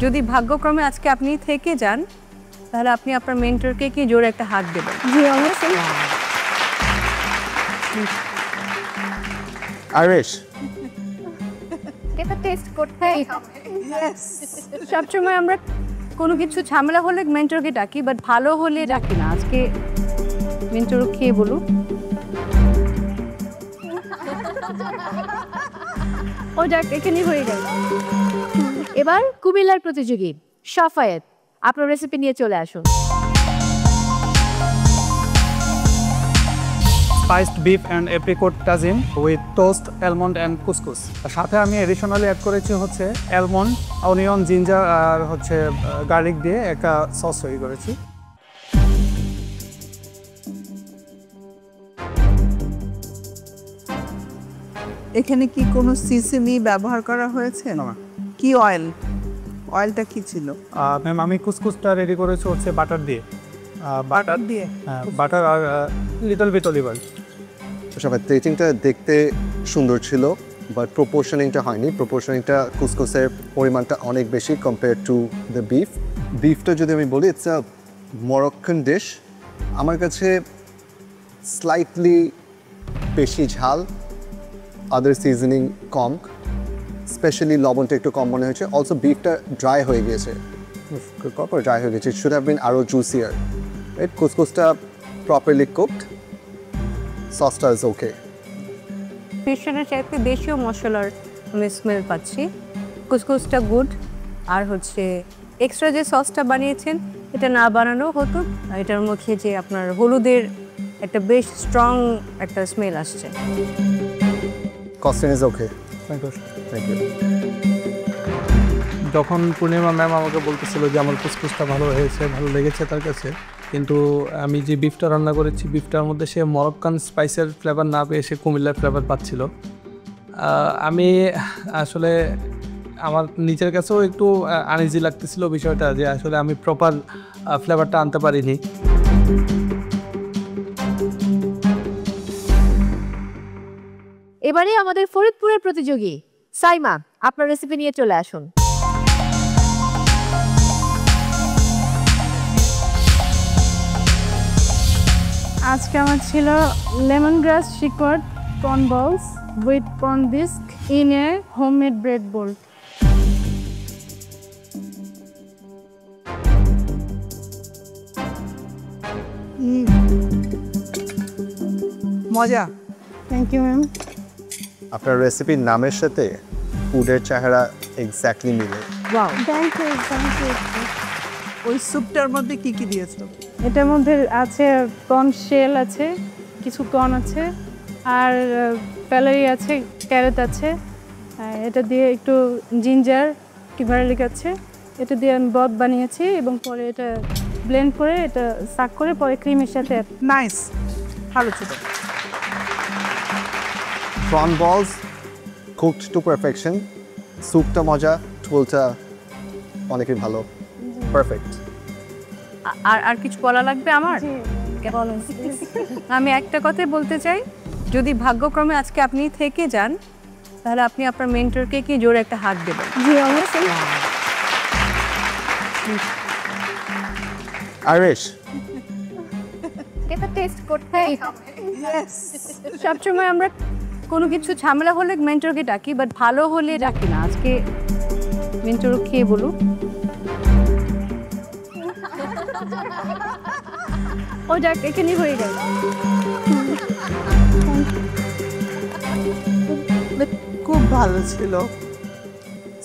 যদি ভাগ্যক্রমে আজকে আপনি থেকে যান তাহলে আপনি আপনার মেন্টরকে কি জোরে একটা হাত দেবেন? জি অবশ্যই। আরিশ এটা টেস্ট করতেই হবে। সবসময় আমরা কোনো কিছু ঝামেলা হলে মেন্টরকে ডাকি, বাট ভালো হলে ডাকি না। আজকে মেন্টর খেয়ে বলুন। ও যাক, এখানেই হয়ে গেল। এবার কুমিল্লার প্রতিযোগী শাফায়েত, আপনার রেসিপি নিয়ে চলে আসুন। Spiced beef and apricot tagine with toast almond and couscous. সাথে আমি এডিশনালি অ্যাড করেছি হচ্ছে অ্যালমন্ড, অনিয়ন, জিঞ্জার আর হচ্ছে গার্লিক দিয়ে একটা সস তৈরি করেছি। এখানে কি কোনো সিসিমি ব্যবহার করা হয়েছে? না। কি অয়েলটা কি ছিল? ম্যাম আমি কুসকুসটা রেডি করেছি হচ্ছে বাটার দিয়ে। বাটার দিয়ে? হ্যাঁ, বাটার আর লিটল বিট অলিভ অয়েল। সবাই প্লেটিংটা দেখতে সুন্দর ছিল, বাট প্রপোর্শনিংটা হয়নি। প্রপোর্শনিংটা কুসকোসের পরিমাণটা অনেক বেশি কম্পেয়ার টু দ্য বিফ। বিফটা যদি আমি বলি, ইটস আ মরক্কান ডিশ। আমার কাছে স্লাইটলি বেশি ঝাল, আদার সিজনিং কম, স্পেশালি লবণটা একটু কম মনে হয়েছে। অলসো বিফটা ড্রাই হয়ে গিয়েছে, প্রপার ড্রাই হয়ে গেছে। ইট শুড হ্যাভ বিন আরও জুসিয়ার। রাইট, কুসকোসটা প্রপারলি কুকড, সসটা ইজ ওকে। ফিশনের চাইতে দেশীয় মশলার আমি স্মেল পাচ্ছি। কুসকুসটা গুড, আর হচ্ছে এক্সট্রা যে সসটা বানিয়েছেন এটা না বানানো হতো। এটার মধ্যে যে আপনার হলুদের একটা বেশ স্ট্রং একটা স্মেল আসছে। Costing is okay. Thank you. Thank you. যখন পূর্ণিমা ম্যাম আমাকে বলতেছিল যে আমার কুসকুসটা ভালো হয়েছে, ভালো লেগেছে তার কাছে, কিন্তু আমি যে বিফটা রান্না করেছি বিফটার মধ্যে সে মরক্কান স্পাইসের ফ্লেভার না পেয়ে সে কুমিল্লার ফ্লেভার পাচ্ছিল। আমি আসলে আমার নিজের কাছেও একটু আনইজি লাগতেছিল বিষয়টা, যে আসলে আমি প্রপার ফ্লেভারটা আনতে পারিনি। এবারে আমাদের ফরিদপুরের প্রতিযোগী সাইমা, আপনার রেসিপি নিয়ে চলে আসুন। আজকে আমার ছিল লেমন গ্রাস শিকড় prawn balls with prawn disk in a homemade bread bowl. মজা। Thank you ma'am. আপনার রেসিপির নামের সাথে ফুডের চেহারা এক্স্যাক্টলি মিলে। Wow, thank you, thank you. ওই স্যুপটার মধ্যে কি কি দিয়েছো? এটার মধ্যে আছে প্রন শেল আছে, কিছু প্রন আছে, আর প্যালারি আছে, ক্যারেট আছে। এটা দিয়ে একটু জিঞ্জার গার্লিক আছে, এটা দিয়ে আমি ব্রথ বানিয়েছি এবং পরে এটা ব্লেন্ড করে এটা সাক করে পরে ক্রিমের সাথে। নাইস, ভালো ছিল। প্রন বলস কুকড টু পারফেকশন। স্যুপটা মজা, ঝোলটা অনেকই ভালো, পারফেক্ট। আর কিছু বলা লাগবে আমার? আমি একটা কথাই বলতে চাই, যদি ভাগ্যক্রমে আজকে আপনি থেকে যান তাহলে আপনি আপনার মেন্টরকে কি জোরে একটা হাত দেবেন? জি অবশ্যই। আরিশ এটা টেস্ট করতেই হবে। সবসময় আমরা কোনো কিছু ঝামেলা হলে মেন্টরকে ডাকি, বাট ভালো হলে ডাকি না। আজকে মেন্টর খেয়ে বলুন। ও যাক, এখানেই হয়ে গেল। খুব ভালো ছিল।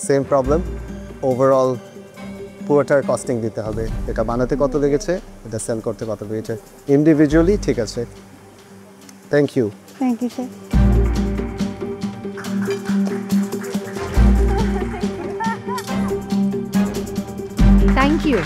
সেম প্রবলেম, ওভারঅল পুরোটার কস্টিং দিতে হবে। এটা বানাতে কত লেগেছে, এটা সেল করতে কত লেগেছে, ইন্ডিভিজুয়ালি ঠিক আছে। Thank you. Thank you sir. Thank you.